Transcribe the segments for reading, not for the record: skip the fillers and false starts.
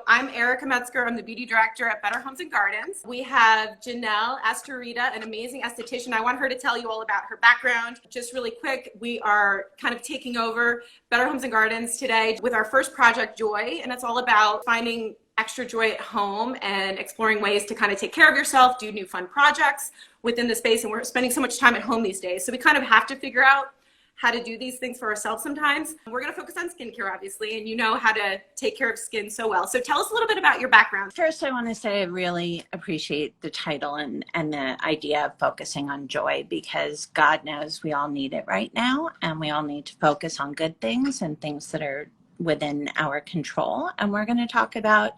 I'm Erica Metzger. I'm the beauty director at Better Homes and Gardens. We have Janelle Astorita, an amazing esthetician. I want her to tell you all about her background. Just really quick, we are kind of taking over Better Homes and Gardens today with our first project, Joy, and it's all about finding extra joy at home and exploring ways to kind of take care of yourself, do new fun projects within the space. And we're spending so much time at home these days, so we kind of have to figure out how to do these things for ourselves sometimes. We're going to focus on skincare, obviously, and you know how to take care of skin so well. So tell us a little bit about your background. First, I want to say I really appreciate the title and the idea of focusing on joy, because God knows we all need it right now, and we all need to focus on good things and things that are within our control. And we're going to talk about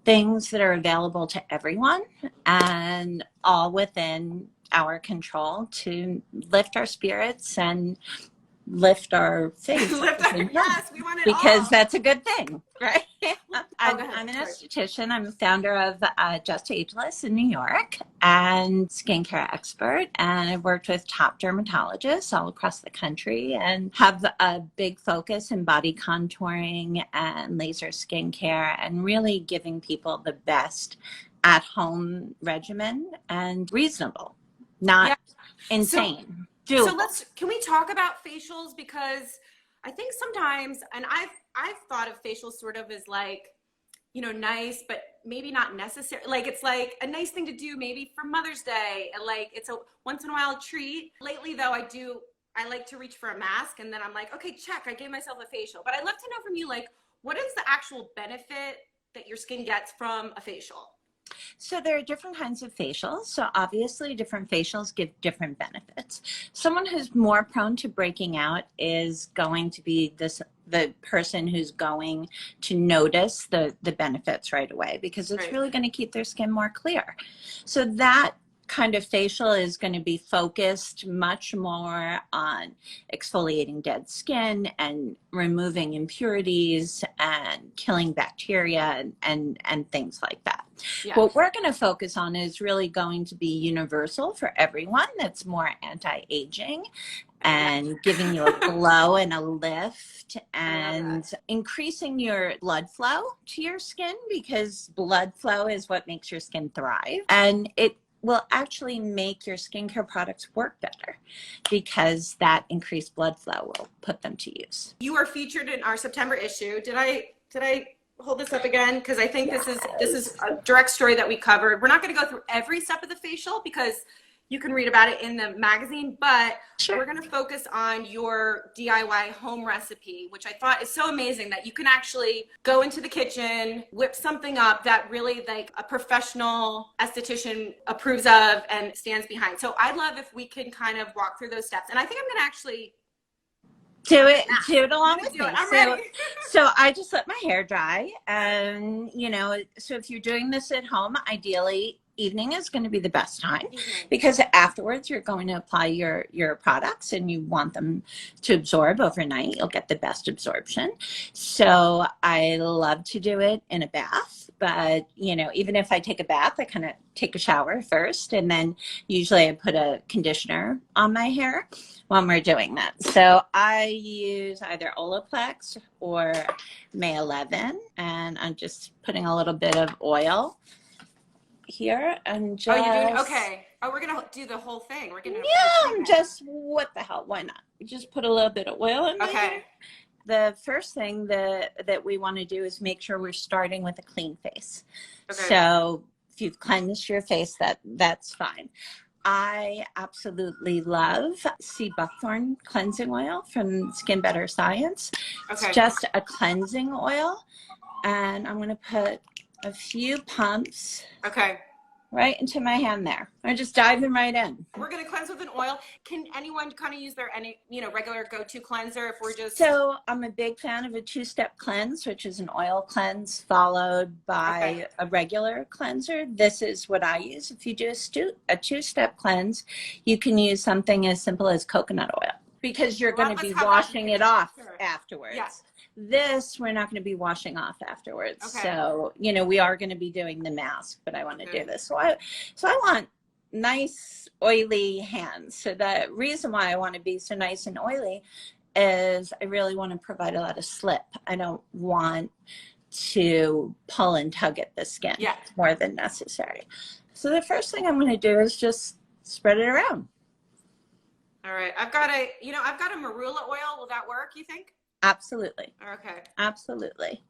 things that are available to everyone and all within our control to lift our spirits and lift our faith. Yes, we want it because all. That's a good thing, right? I'm an Sorry. esthetician. I'm a founder of Just Ageless in New York and skincare expert. And I've worked with top dermatologists all across the country and have a big focus in body contouring and laser skincare and really giving people the best at-home regimen and reasonable, not insane. Can we talk about facials? Because I think sometimes, and I've thought of facials sort of as like, you know, nice, but maybe not necessary. Like, it's like a nice thing to do maybe for Mother's Day, and like it's a once in a while treat. Lately though, I like to reach for a mask, and then I'm like, okay, check, I gave myself a facial. But I'd love to know from you, like, what is the actual benefit that your skin gets from a facial? So there are different kinds of facials. So obviously different facials give different benefits. Someone who's more prone to breaking out is going to be the person who's going to notice the benefits right away, because it's really going to keep their skin more clear. So that kind of facial is going to be focused much more on exfoliating dead skin and removing impurities and killing bacteria and things like that. Yes. What we're going to focus on is really going to be universal for everyone. That's more anti-aging and giving you a glow and a lift and increasing your blood flow to your skin, because blood flow is what makes your skin thrive. And it will actually make your skincare products work better, because that increased blood flow will put them to use. You are featured in our September issue. Did I hold this up again? Because I think this is a direct story that we covered. We're not going to go through every step of the facial because you can read about it in the magazine, but we're going to focus on your DIY home recipe, which I thought is so amazing that you can actually go into the kitchen, whip something up that really like a professional esthetician approves of and stands behind. So I'd love if we can kind of walk through those steps. And I think I'm going to actually do it along with me. I'm ready. So I just let my hair dry, and you know, so if you're doing this at home, ideally evening is going to be the best time, because afterwards you're going to apply your products and you want them to absorb overnight. You'll get the best absorption. So I love to do it in a bath, but you know, even if I take a bath, I kind of take a shower first, and then usually I put a conditioner on my hair when we're doing that. So I use either Olaplex or May 11, and I'm just putting a little bit of oil here and just... Oh, you're doing, okay. Oh, we're gonna do the whole thing. We're gonna... Yeah, just what the hell, why not? Just put a little bit of oil in there. Okay. The first thing that we want to do is make sure we're starting with a clean face. Okay. So if you've cleansed your face, that's fine. I absolutely love sea buckthorn cleansing oil from Skin Better Science. Okay. It's just a cleansing oil, and I'm going to put a few pumps right into my hand there. I'm just diving right in. We're going to cleanse with an oil. Can anyone kind of use their regular go-to cleanser if we're just... So I'm a big fan of a two-step cleanse, which is an oil cleanse followed by a regular cleanser. This is what I use. If you do a two-step cleanse, you can use something as simple as coconut oil, because you're going to be washing it off afterwards. Yes. This, we're not going to be washing off afterwards. Okay. So, you know, we are going to be doing the mask, but I want to do this. So I want nice, oily hands. So the reason why I want to be so nice and oily is I really want to provide a lot of slip. I don't want to pull and tug at the skin Yeah. more than necessary. So the first thing I'm going to do is just spread it around. All right. I've got a Marula oil. Will that work, you think? Absolutely. Okay. Absolutely.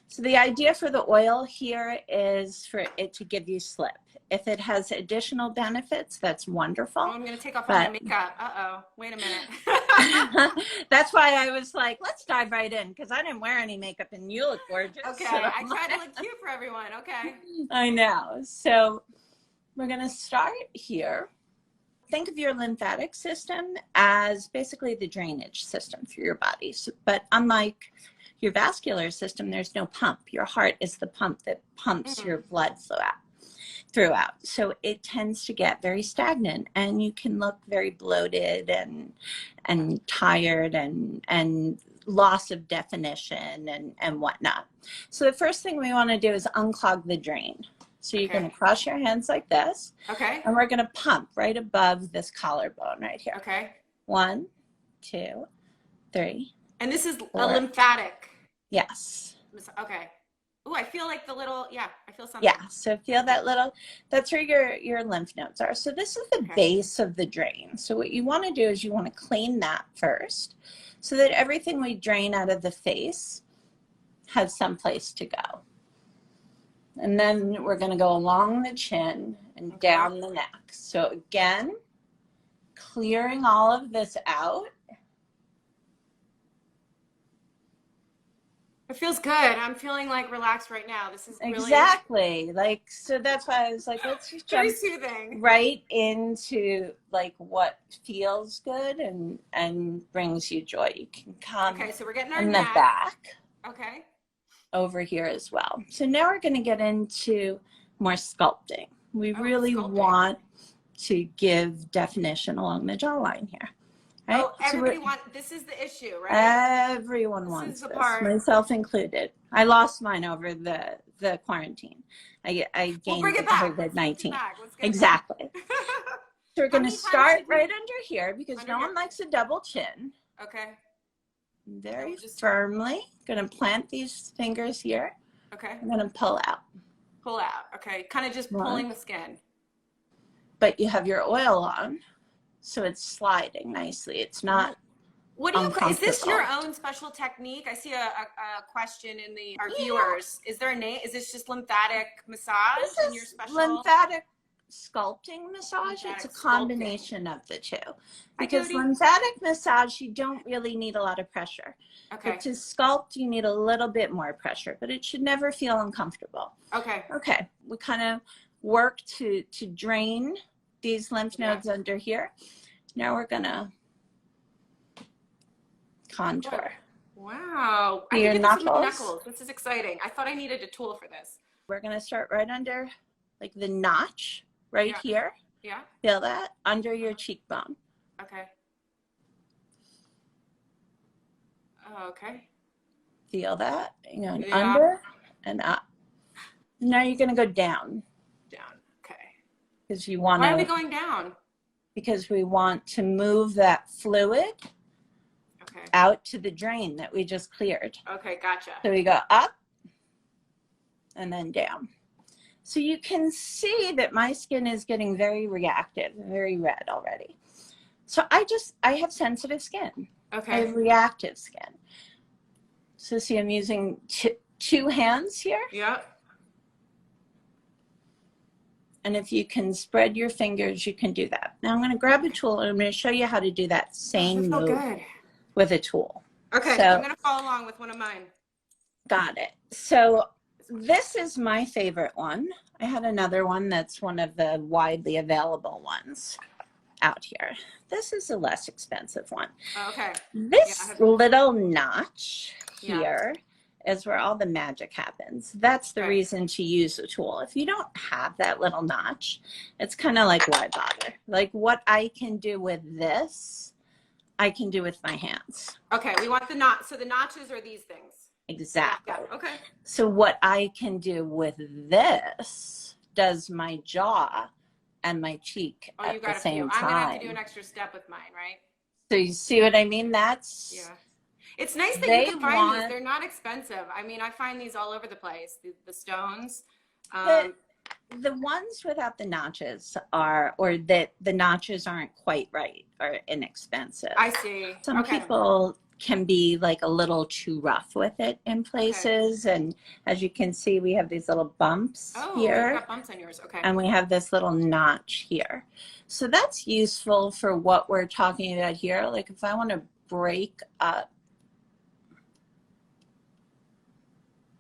So the idea for the oil here is for it to give you slip. If it has additional benefits, that's wonderful. Oh, I'm going to take off all my makeup. Uh-oh. Wait a minute. That's why I was like, let's dive right in, because I didn't wear any makeup and you look gorgeous. Okay. So. I try to look cute for everyone. Okay. I know. So we're going to start here. Think of your lymphatic system as basically the drainage system through your body. So, but unlike your vascular system, there's no pump. Your heart is the pump that pumps your blood throughout. So it tends to get very stagnant, and you can look very bloated and tired and loss of definition and whatnot. So the first thing we want to do is unclog the drain. So you're going to cross your hands like this. Okay. And we're going to pump right above this collarbone right here. Okay. 1, 2, 3. And this is 4. a lymphatic. Yes. Okay. Oh, I feel like the little, yeah, I feel something. Yeah, so feel that little, that's where your lymph nodes are. So this is the base of the drain. So what you want to do is you want to clean that first so that everything we drain out of the face has some place to go. And then we're going to go along the chin and down the neck. So again, clearing all of this out. It feels good. I'm feeling like relaxed right now. This is really exactly like, so that's why I was like, let's just jump soothing right into like what feels good and brings you joy. You can come so we're getting our in neck. the back. Okay. Over here as well. So now we're going to get into more sculpting. We really want to give definition along the jawline here. Right? Oh, everybody this is the issue, right? Everyone wants this, myself included. I lost mine over the quarantine. I gained COVID-19. Exactly. So we're going to start right under here because no one likes a double chin. Okay. Very firmly. Going to plant these fingers here. Okay. I'm going to pull out. Pull out. Okay. Kind of just pulling the skin. But you have your oil on. So it's sliding nicely. It's not. What do you? Is this your own special technique? I see a question in our viewers. Is there a name? Is this just lymphatic massage? This is your special lymphatic sculpting massage. It's a combination of the two. Because lymphatic massage, you don't really need a lot of pressure. Okay. But to sculpt, you need a little bit more pressure, but it should never feel uncomfortable. Okay. Okay. We kind of work to drain these lymph nodes under here. Now we're gonna contour. Wow. I your knuckles. This is exciting. I thought I needed a tool for this. We're gonna start right under like the notch right here. Yeah. Feel that? Under your cheekbone. Okay. Oh, okay. Feel that? You're going under and up. Now you're gonna go down. Because you want to. Why are we going down? Because we want to move that fluid out to the drain that we just cleared. Okay, gotcha. So we go up and then down. So you can see that my skin is getting very reactive, very red already. So I have sensitive skin. Okay. I have reactive skin. So see, I'm using two hands here. Yep. And if you can spread your fingers, you can do that. Now I'm going to grab a tool and I'm going to show you how to do that same move with a tool. Okay, so I'm going to follow along with one of mine. Got it. So this is my favorite one. I had another one that's one of the widely available ones out here. This is a less expensive one. Okay. This little notch here is where all the magic happens. That's the reason to use a tool. If you don't have that little notch, it's kind of like, why bother? Like what I can do with this, I can do with my hands. Okay, we want the notch. So the notches are these things. Exactly. Yeah. Okay. So what I can do with this does my jaw and my cheek at the same time. I'm going to have to do an extra step with mine, right? So you see what I mean? That's... Yeah. It's nice that you can find these. They're not expensive. I mean, I find these all over the place, the stones. The ones without the notches are, or that the notches aren't quite right, are inexpensive. I see. Some people can be like a little too rough with it in places. And as you can see, we have these little bumps here. You got bumps on yours. Okay. And we have this little notch here. So that's useful for what we're talking about here. Like if I want to break up.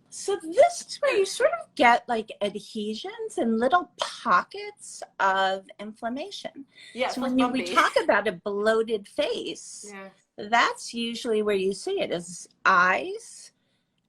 So this is where you sort of get like adhesions and little pockets of inflammation. Yeah, so when we talk about a bloated face, that's usually where you see it, is eyes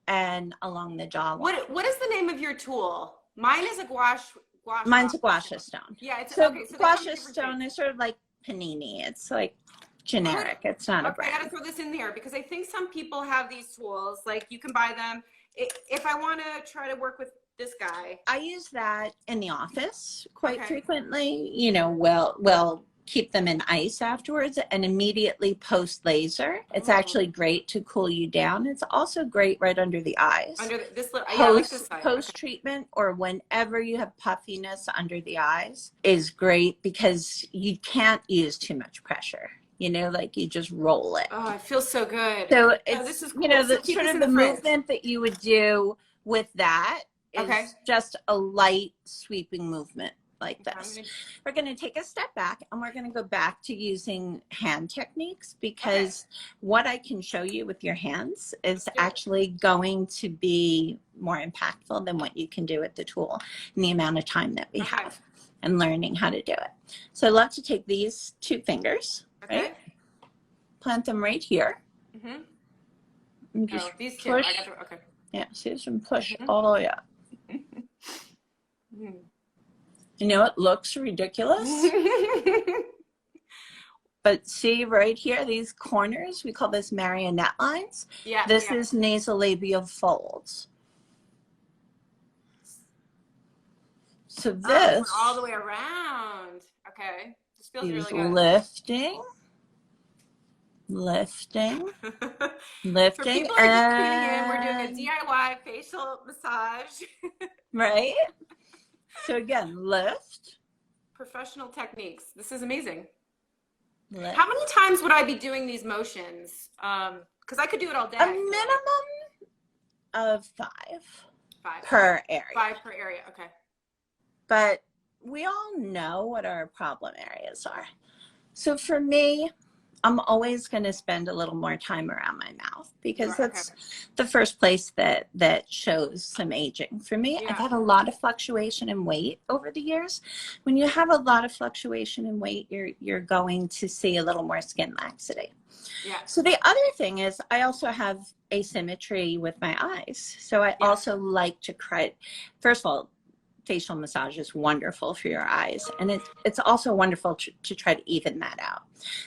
and along the jawline. What is the name of your tool? Mine is a gouache. Mine's a gouache stone. Yeah, it's so gouache stone is sort of like panini. It's like generic. It's not a brand. I gotta throw this in there because I think some people have these tools. Like you can buy them. If I want to try to work with this guy, I use that in the office quite frequently. You know, we'll keep them in ice afterwards and immediately post laser. It's actually great to cool you down. It's also great right under the eyes. Under this, I like this side. Post treatment or whenever you have puffiness under the eyes is great because you can't use too much pressure. You know, like you just roll it. Oh, it feels so good. So it's, this is cool. You know, the sort of the movement that you would do with that is just a light sweeping movement like this. We're going to take a step back and we're going to go back to using hand techniques because what I can show you with your hands is actually going to be more impactful than what you can do with the tool in the amount of time that we have and learning how to do it. So I'd love to take these two fingers. Right? Plant them right here. And just these two. push. Yeah, see this and push all the way up. You know, it looks ridiculous. But see right here, these corners, we call this marionette lines. Yeah. This is nasolabial folds. So this all the way around. Okay. This feels really good. Lifting. Lifting. For people who are just tuning in, we're doing a DIY facial massage. Right? So again, lift. Professional techniques. This is amazing. Lift. How many times would I be doing these motions? Because I could do it all day. A minimum of 5 per area. 5 per area, okay. But we all know what our problem areas are. So for me, I'm always going to spend a little more time around my mouth because that's the first place that shows some aging. For me, I've had a lot of fluctuation in weight over the years. When you have a lot of fluctuation in weight, you're going to see a little more skin laxity. Yeah. So the other thing is I also have asymmetry with my eyes. So I also like to first of all, facial massage is wonderful for your eyes, and it's also wonderful to try to even that out.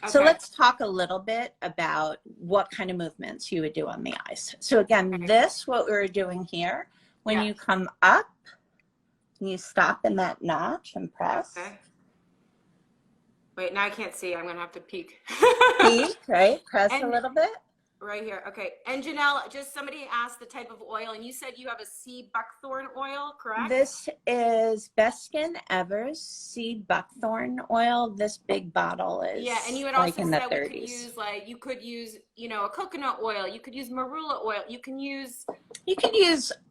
So let's talk a little bit about what kind of movements you would do on the eyes. So again, what we were doing here, when you come up, you stop in that notch and press. Wait, now I can't see. I'm gonna have to peek. Peek, right? Press a little bit. Right here. Okay. And Janelle, just somebody asked the type of oil, and you said you have a sea buckthorn oil, correct? This is Best Skin Ever's seed buckthorn oil. This big bottle is and you had like also in the said 30s. you could use a coconut oil. You could use marula oil. You can use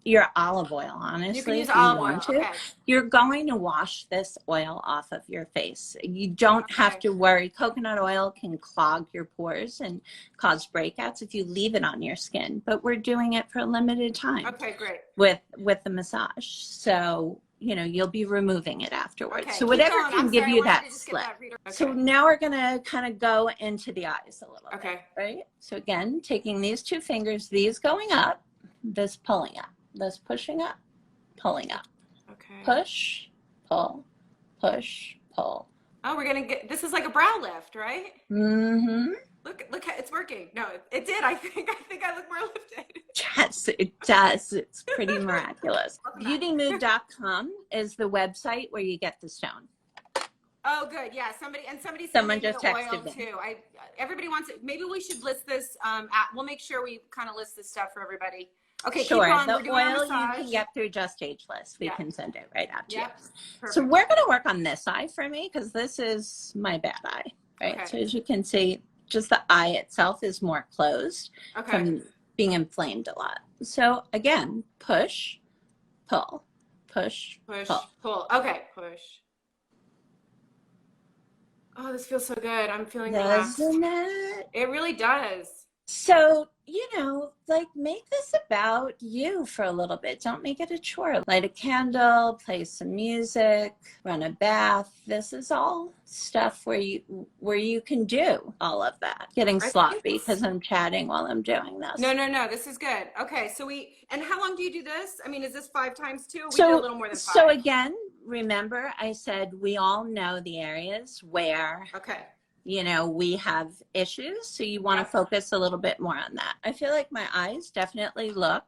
your olive oil, honestly. You can use if you olive want oil. to. You're going to wash this oil off of your face. You don't have to worry. Coconut oil can clog your pores and cause breakouts if you leave it on your skin, but we're doing it for a limited time. Okay, great. With the massage. So, you'll be removing it afterwards. Okay, so whatever can give you that slip. So now we're going to kind of go into the eyes a little bit, right? So again, taking these two fingers, these going up, this pulling up, this pushing up, pulling up. Okay. Push, pull, push, pull. Oh, we're going to this is like a brow lift, right? Mm-hmm. Look, it's working. No, it did. I think I look more lifted. Yes, it does. It's pretty miraculous. Beautymove.com is the website where you get the stone. Oh, good. Yeah, somebody sent Someone me just the oil texted me. too. Everybody wants it. Maybe we should list this. We'll make sure we kind of list this stuff for everybody. Okay, keep Sure. going. The We're doing our oil you massage. can get through Just Ageless. We Yeah. can send it right out to you. Yep. So Perfect. we're going to work on this eye for me because this is my bad eye, right? Okay. So as you can see, just the eye itself is more closed Okay. from being inflamed a lot. So again, push, pull, push, Push, pull. pull. Okay, push. Oh, this feels so good. I'm feeling relaxed. Doesn't it? It really does. So, like make this about you for a little bit. Don't make it a chore. Light a candle, play some music, run a bath. This is all stuff where you can do all of that. Getting sloppy because I'm chatting while I'm doing this. No. This is good. Okay, so and how long do you do this? I mean, is this 5 times 2? We do a little more than 5. So again, remember I said we all know the areas where we have issues, so you want to focus a little bit more on that. I feel like my eyes definitely look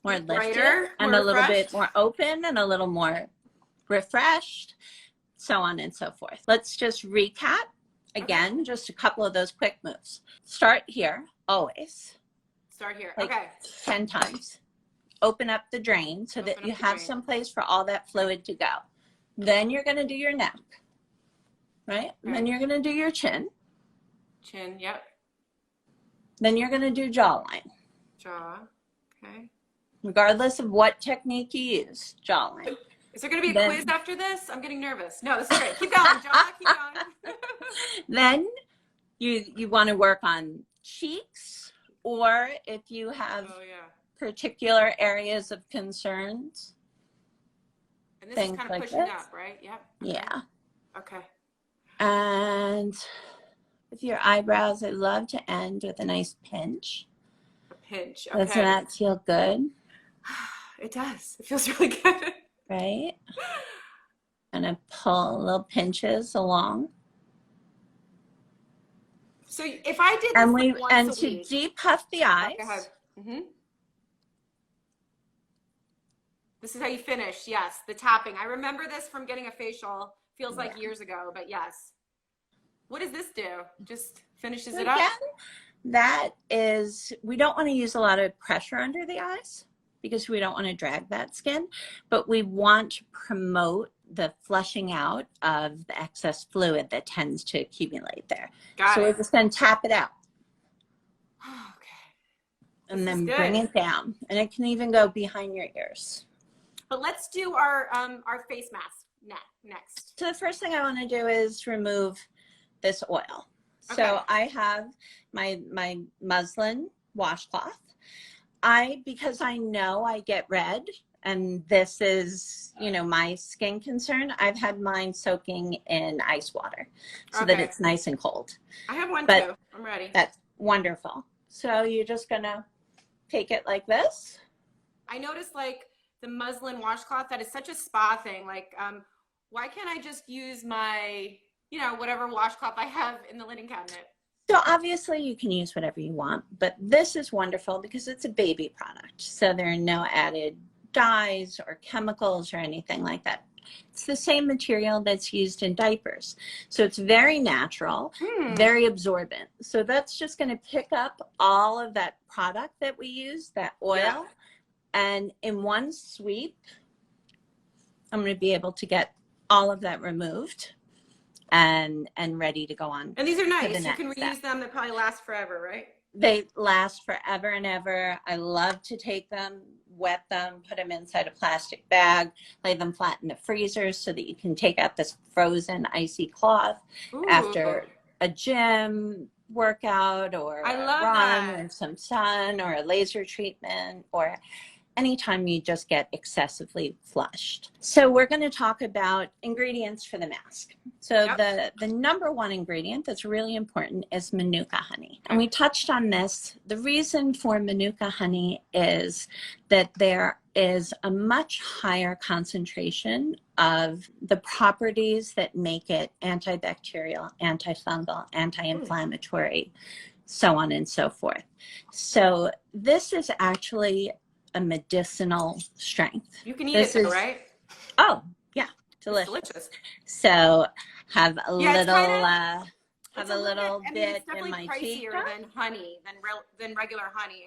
more lifted brighter, and more a little refreshed. bit more open and a little more refreshed, so on and so forth. Let's just recap again, just a couple of those quick moves. Start here, always. Start here, like okay. 10 times. Open up the drain so that you have some place for all that fluid to go. Then you're going to do your neck. Right? And then you're going to do your chin. Chin, yep. Then you're going to do jawline. Jaw, okay. Regardless of what technique you use, jawline. Is there going to be a quiz after this? I'm getting nervous. No, this is great. Keep going, jaw, keep going. Then you want to work on cheeks, or if you have particular areas of concerns. And this is kind of pushing up, right? Yep. Yeah. Okay. And with your eyebrows, I love to end with a nice pinch. A pinch, okay. Doesn't that feel good? It does. It feels really good. Right? And I pull little pinches along. So if I did this once a week. To depuff the eyes. Go ahead. Mm-hmm. This is how you finish, yes, the tapping. I remember this from getting a facial. Feels like years ago, but yes. What does this do? Just finishes it up? That is, we don't want to use a lot of pressure under the eyes because we don't want to drag that skin, but we want to promote the flushing out of the excess fluid that tends to accumulate there. So we're just going to tap it out. Okay. And then bring it down. And it can even go behind your ears. But let's do our face mask next. So the first thing I want to do is remove this oil. Okay. So I have my muslin washcloth. Because I know I get red, and this is, my skin concern, I've had mine soaking in ice water so that it's nice and cold. I have one too. I'm ready. That's wonderful. So you're just going to take it like this. I noticed the muslin washcloth, that is such a spa thing. Why can't I just use my, whatever washcloth I have in the linen cabinet? So obviously you can use whatever you want, but this is wonderful because it's a baby product. So there are no added dyes or chemicals or anything like that. It's the same material that's used in diapers. So it's very natural, very absorbent. So that's just going to pick up all of that product that we use, that oil, and in one sweep, I'm going to be able to get all of that removed and ready to go on. And these are nice. You can reuse them. They probably last forever, right? They last forever and ever. I love to take them, wet them, put them inside a plastic bag, lay them flat in the freezer so that you can take out this frozen icy cloth after a gym workout or a run or some sun or a laser treatment or anytime you just get excessively flushed. So we're going to talk about ingredients for the mask. So the number one ingredient that's really important is Manuka honey. And we touched on this. The reason for Manuka honey is that there is a much higher concentration of the properties that make it antibacterial, antifungal, anti-inflammatory, so on and so forth. So this is actually a medicinal strength. You can eat it, right? Oh, yeah. Delicious. It's delicious. So have a Yeah, it's little, kind of, have it's a a little bit, little I mean, it's bit in definitely my tea pricier cup. than honey, than regular honey.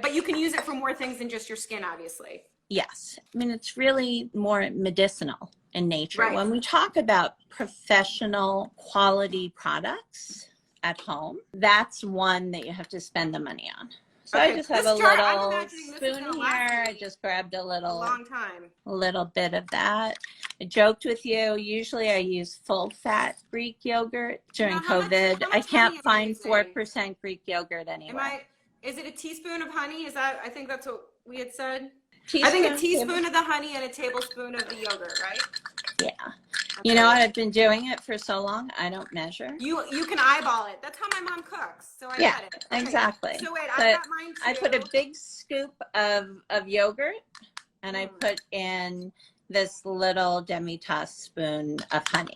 But you can use it for more things than just your skin, obviously. Yes. I mean, it's really more medicinal in nature. Right. When we talk about professional quality products at home, that's one that you have to spend the money on. So I Okay, just have this a jar, I'm little imagining this is spoon gonna last here. I me just grabbed a a long time. little bit of that. I joked with you. Usually I use full fat Greek yogurt during How COVID. I much honey can't am I find using? 4% Greek yogurt Am anywhere. I, is it a teaspoon of honey? I think that's what we had said. I think a Teaspoon, teaspoon of the honey and a tablespoon of the yogurt, right? yeah. Okay. You know what? I've been doing it for so long, I don't measure. You can eyeball it. That's how my mom cooks, so I Yeah, get it. Okay. exactly. So wait, But I've got mine too. I put a big scoop of yogurt and I put in this little demi-tasse spoon of honey.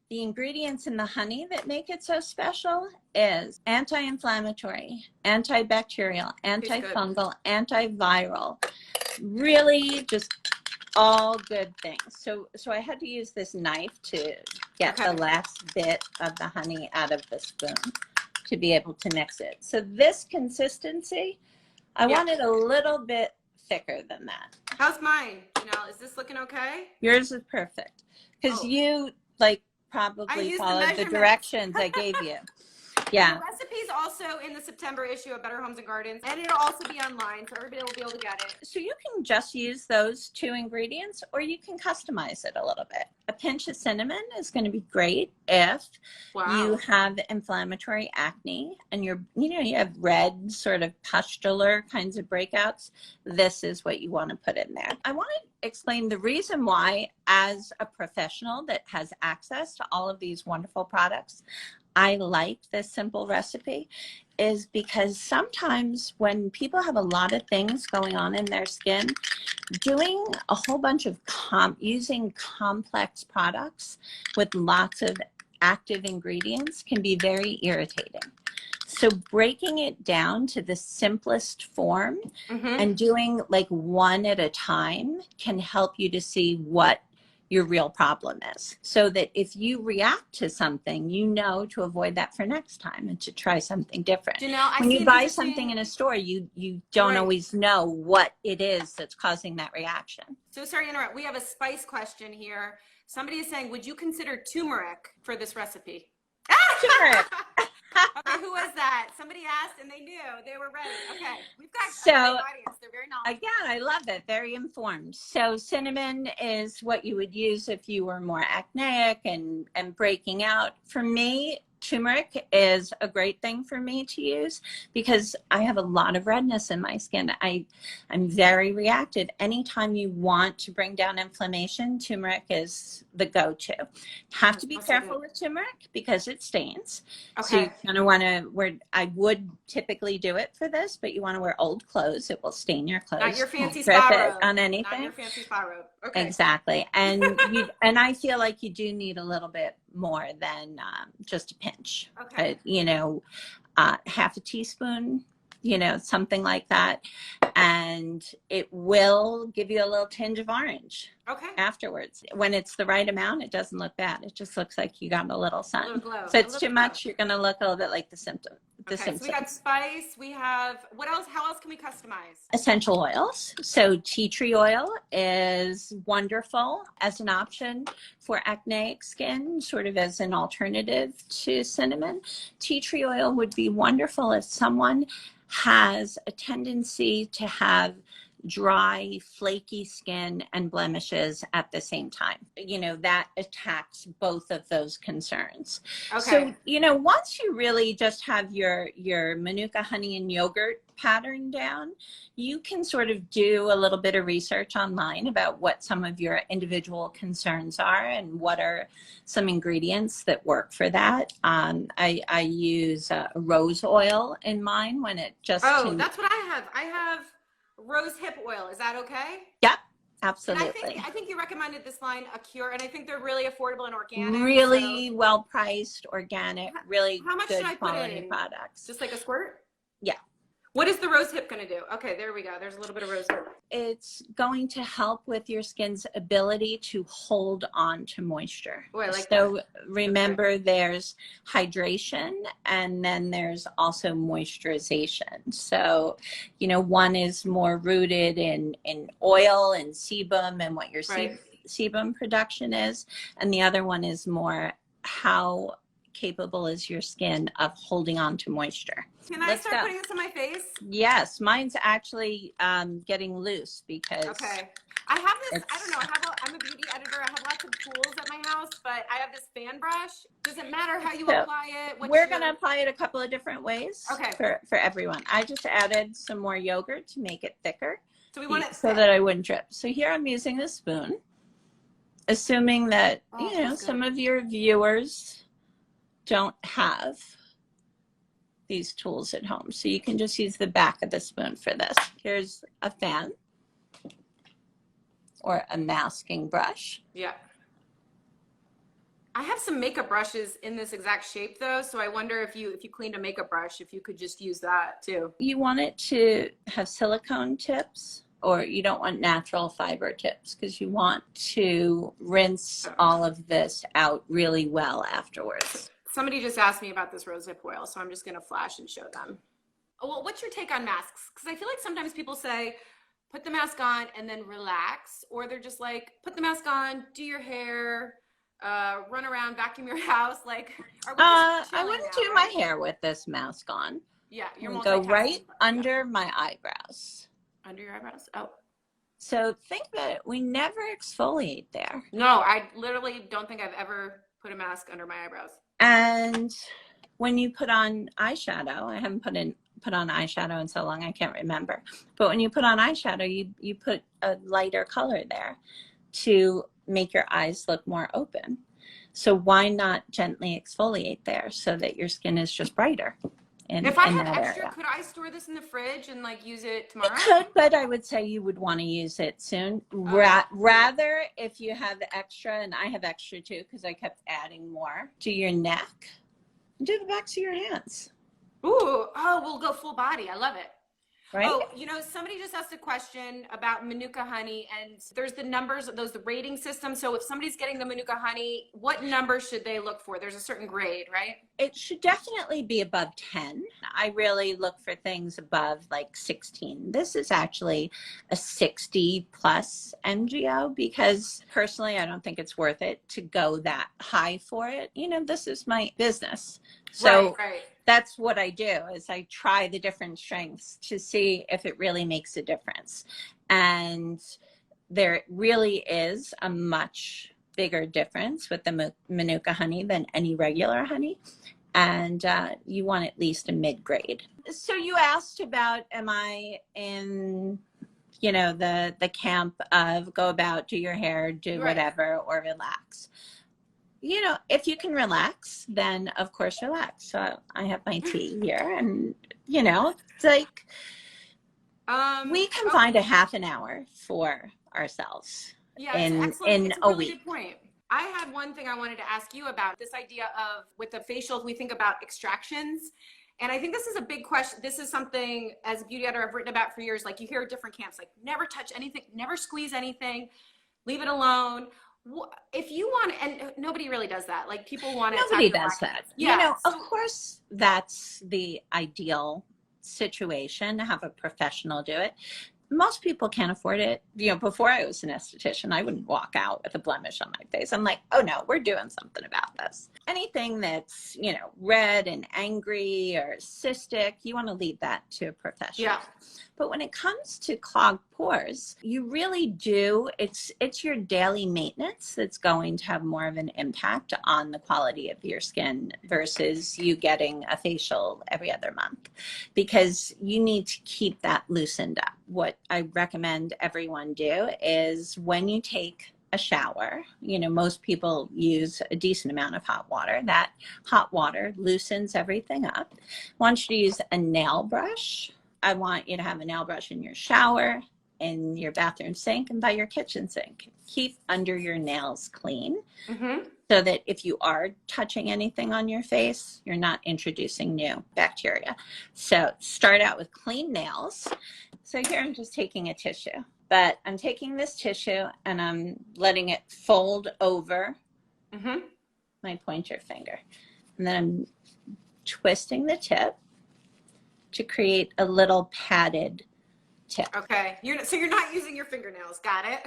The ingredients in the honey that make it so special is anti-inflammatory, antibacterial, antifungal, antiviral. Really just all good things. So I had to use this knife to get the last bit of the honey out of the spoon to be able to mix it. So this consistency, I want it a little bit thicker than that. How's mine? Janelle, is this looking okay? Yours is perfect because you like probably followed the directions I gave you. Yeah. And the recipe's also in the September issue of Better Homes and Gardens, and it'll also be online, so everybody will be able to get it. So you can just use those two ingredients, or you can customize it a little bit. A pinch of cinnamon is going to be great if you have inflammatory acne and you have red sort of pustular kinds of breakouts. This is what you want to put in there. I want to explain the reason why, as a professional that has access to all of these wonderful products, I like this simple recipe, is because sometimes when people have a lot of things going on in their skin, doing a whole bunch of using complex products with lots of active ingredients can be very irritating. So breaking it down to the simplest form and doing like one at a time can help you to see what your real problem is, so that if you react to something, you know to avoid that for next time and to try something different. When you buy something in a store, you don't always know what it is that's causing that reaction. So sorry to interrupt. We have a spice question here. Somebody is saying, would you consider turmeric for this recipe? Turmeric. Okay, who was that? Somebody asked and they knew. They were ready. Okay, we've got so, a great audience. They're very knowledgeable. Again, I love it. Very informed. So cinnamon is what you would use if you were more acneic and breaking out. For me, turmeric is a great thing for me to use because I have a lot of redness in my skin. I'm very reactive. Anytime you want to bring down inflammation, turmeric is the go-to. Have to be careful with turmeric because it stains. Okay. So you kind of want to I would typically do it for this, but you want to wear old clothes. It will stain your clothes. Not your fancy spa robe. On anything. Not your fancy spa robe. Okay. Exactly. And and I feel like you do need a little bit more than just a pinch. Okay. Half a teaspoon, something like that. And it will give you a little tinge of orange afterwards. When it's the right amount, it doesn't look bad. It just looks like you got a little sun. A little glow. So it's too much, you're going to look a little bit like the symptom. So we got spice. We have, what else? How else can we customize? Essential oils. So tea tree oil is wonderful as an option for acneic skin, sort of as an alternative to cinnamon. Tea tree oil would be wonderful if someone has a tendency to have dry, flaky skin and blemishes at the same time. That attacks both of those concerns. Okay. So, once you really just have your Manuka honey and yogurt pattern down, you can sort of do a little bit of research online about what some of your individual concerns are and what are some ingredients that work for that. I use rose oil in mine when it just... Oh, that's what I have. I have rose hip oil. Is that okay? Yep, absolutely. And I think you recommended this line, A Cure, and I think they're really affordable and organic. Really well priced, organic, really how much good should I quality put in? products. Just like a squirt? Yeah. What is the rose hip going to do? Okay, there we go. There's a little bit of rose hip. It's going to help with your skin's ability to hold on to moisture. Oh, I like so that. remember, there's hydration and then there's also moisturization. So, you know, one is more rooted in oil and sebum and what your sebum production is, and the other one is more how capable is your skin of holding on to moisture. Can I start putting this on my face? Yes, mine's actually getting loose because. Okay. I have this, I don't know, I'm a beauty editor. I have lots of tools at my house, but I have this fan brush. Does it matter how you apply it? We're going to apply it a couple of different ways for everyone. I just added some more yogurt to make it thicker. So we want it so that I wouldn't drip. So here I'm using a spoon, assuming that, you know, some of your viewers don't have these tools at home. So you can just use the back of the spoon for this. Here's a fan or a masking brush. Yeah. I have some makeup brushes in this exact shape though, so I wonder if you cleaned a makeup brush, if you could just use that too. You want it to have silicone tips, or you don't want natural fiber tips because you want to rinse all of this out really well afterwards. Somebody just asked me about this rosehip oil, so I'm just going to flash and show them. Well, what's your take on masks? Because I feel like sometimes people say, put the mask on and then relax, or they're just like, put the mask on, do your hair, run around, vacuum your house. Like, I wouldn't do my hair with this mask on. Yeah, you're go right under my eyebrows. Under your eyebrows? Oh. So think that we never exfoliate there. No, I literally don't think I've ever put a mask under my eyebrows. And when you put on eyeshadow, I haven't put on eyeshadow in so long I can't remember. But when you put on eyeshadow, you put a lighter color there to make your eyes look more open. So why not gently exfoliate there so that your skin is just brighter? If I had extra, could I store this in the fridge and like use it tomorrow? It could, but I would say you would want to use it soon. Rather, if you have extra, and I have extra too, because I kept adding more to your neck, do the backs of your hands. Ooh, oh, we'll go full body. I love it. Right? Oh, you know, somebody just asked a question about Manuka Honey, and there's the numbers, the rating system. So if somebody's getting the Manuka Honey, what number should they look for? There's a certain grade, right? It should definitely be above 10. I really look for things above like 16. This is actually a 60 plus MGO because personally, I don't think it's worth it to go that high for it. You know, this is my business. So that's what I do is I try the different strengths to see if it really makes a difference. And there really is a much bigger difference with the Manuka honey than any regular honey. And you want at least a mid-grade. So you asked about, am I in, you know, the camp of go about, do your hair, do whatever, or relax. You know, if you can relax, then of course relax. So I have my tea here and, you know, it's like we can find a half an hour for ourselves in a week. Good point. I had one thing I wanted to ask you about this idea of with the facials, we think about extractions. And I think this is a big question. This is something as a beauty editor I've written about for years. Like you hear different camps, like never touch anything, never squeeze anything, leave it alone. If you want, and nobody really does that. Like people want to. Nobody does that. Yeah. You know, of course, that's the ideal situation to have a professional do it. Most people can't afford it. You know, before I was an esthetician, I wouldn't walk out with a blemish on my face. I'm like, oh no, we're doing something about this. Anything that's, you know, red and angry or cystic, you want to leave that to a professional. Yeah. But when it comes to clogged pores, you really do, it's your daily maintenance that's going to have more of an impact on the quality of your skin versus you getting a facial every other month, because you need to keep that loosened up. What I recommend everyone do is when you take a shower, you know, most people use a decent amount of hot water. That hot water loosens everything up. I want you to use a nail brush. I want you to have a nail brush in your shower, in your bathroom sink, and by your kitchen sink. Keep under your nails clean. so that if you are touching anything on your face, you're not introducing new bacteria. So start out with clean nails. So here I'm just taking a tissue, but I'm taking this tissue and I'm letting it fold over my pointer finger. And then I'm twisting the tip to create a little padded tip. Okay. So you're not using your fingernails. Got it.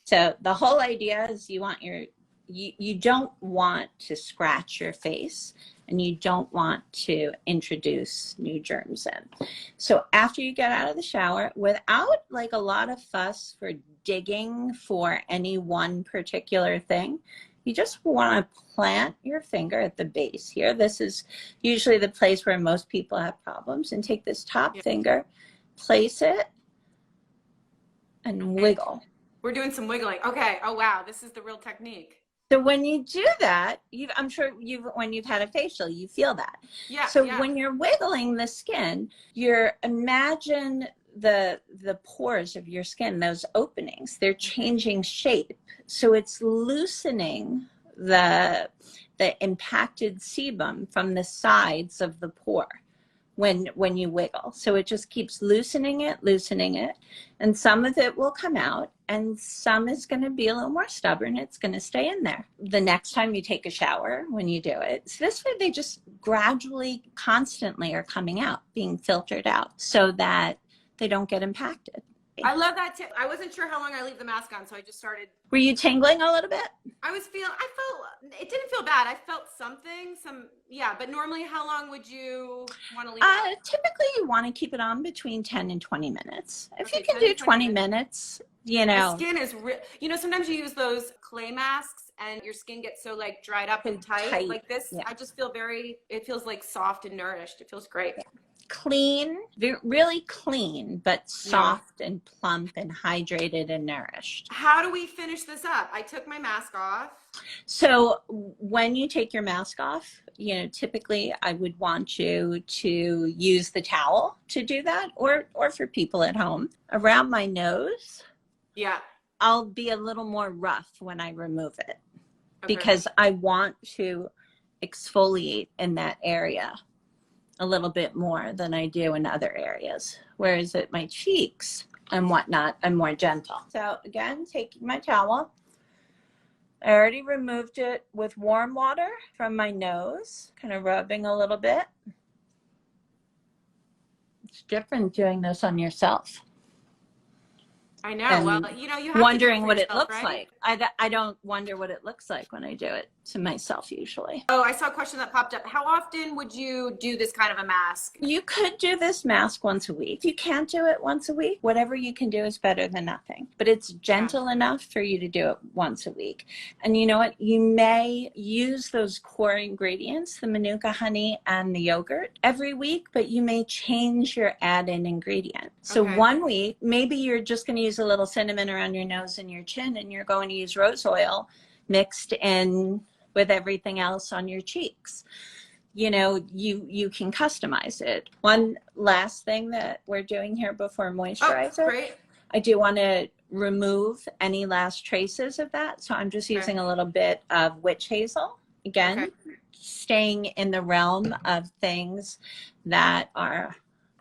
So the whole idea is you don't want to scratch your face and you don't want to introduce new germs in. So after you get out of the shower, without like a lot of fuss for digging for any one particular thing, you just want to plant your finger at the base here. This is usually the place where most people have problems. And take this top finger, place it, and wiggle. We're doing some wiggling. Okay. Oh, wow. This is the real technique. So when you do that, I'm sure when you've had a facial, you feel that. Yeah. So when you're wiggling the skin, imagine the pores of your skin, those openings, they're changing shape. So it's loosening the impacted sebum from the sides of the pore when you wiggle. So it just keeps loosening it, and some of it will come out and some is going to be a little more stubborn. It's going to stay in there. The next time you take a shower, when you do it, so this way they just gradually, constantly are coming out, being filtered out so that they don't get impacted. I love that tip. I wasn't sure how long I leave the mask on, so I just started. Were you tingling a little bit? I felt, it didn't feel bad. I felt something, but normally how long would you want to leave it on? Typically you want to keep it on between 10 and 20 minutes. If Okay, you can do 20 minutes, The skin is sometimes you use those clay masks and your skin gets so like dried up and tight. Like this, I just feel it feels like soft and nourished. It feels great. Yeah. Clean, really clean, but soft and plump and hydrated and nourished. How do we finish this up? I took my mask off. So when you take your mask off, typically I would want you to use the towel to do that, or for people at home. Around my nose, I'll be a little more rough when I remove it because I want to exfoliate in that area a little bit more than I do in other areas. Whereas at my cheeks and whatnot, I'm more gentle. So again, taking my towel, I already removed it with warm water from my nose, kind of rubbing a little bit. It's different doing this on yourself. I know. Well, you have wondering what it yourself, looks like. I don't wonder what it looks like when I do it to myself usually. Oh, I saw a question that popped up. How often would you do this kind of a mask? You could do this mask once a week. If you can't do it once a week, whatever you can do is better than nothing. But it's gentle enough for you to do it once a week. And you know what? You may use those core ingredients, the Manuka honey and the yogurt, every week, but you may change your add-in ingredient. So 1 week, maybe you're just going to use a little cinnamon around your nose and your chin, and you're going to use rose oil mixed in with everything else on your cheeks. You can customize it. One last thing that we're doing here before moisturizer. Great. I do want to remove any last traces of that. So I'm just using a little bit of witch hazel. Again, staying in the realm of things that are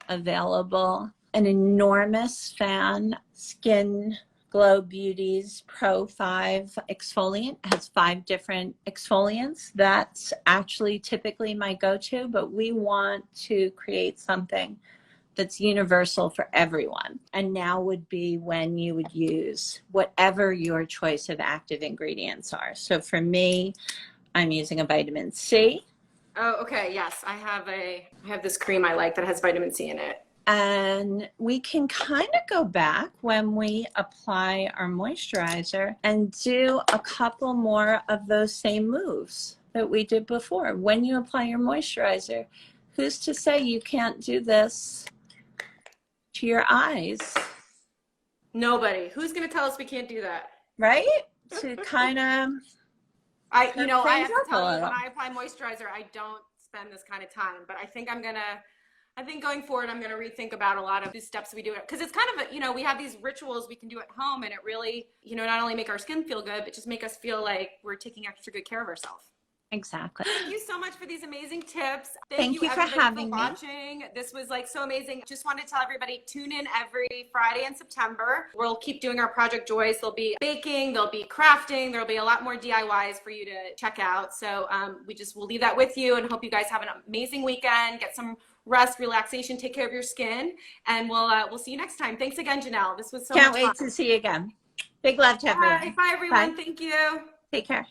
available. An enormous fan, Skin Glow Beauty's Pro 5 exfoliant has 5 different exfoliants. That's actually typically my go-to, but we want to create something that's universal for everyone. And now would be when you would use whatever your choice of active ingredients are. So for me, I'm using a vitamin C. Oh, okay. Yes, I have this cream I like that has vitamin C in it. And we can kind of go back when we apply our moisturizer and do a couple more of those same moves that we did before. When you apply your moisturizer, who's to say you can't do this to your eyes? Nobody. Who's going to tell us we can't do that? Right? To kind of... I have to tell you, when I apply moisturizer, I don't spend this kind of time, but I think I'm going to I think going forward, I'm going to rethink about a lot of these steps we do because it's kind of, we have these rituals we can do at home, and it really, not only make our skin feel good, but just make us feel like we're taking extra good care of ourselves. Exactly. Thank you so much for these amazing tips. Thank you for having me. Watching. This was like so amazing. Just want to tell everybody, tune in every Friday in September. We'll keep doing our Project Joys. There'll be baking, there'll be crafting, there'll be a lot more DIYs for you to check out. So we'll leave that with you and hope you guys have an amazing weekend. Get some rest, relaxation, take care of your skin, and we'll see you next time. Thanks again, Janelle. This was so much fun. Can't wait to see you again. Big love to everyone. Bye everyone. Bye. Thank you. Take care.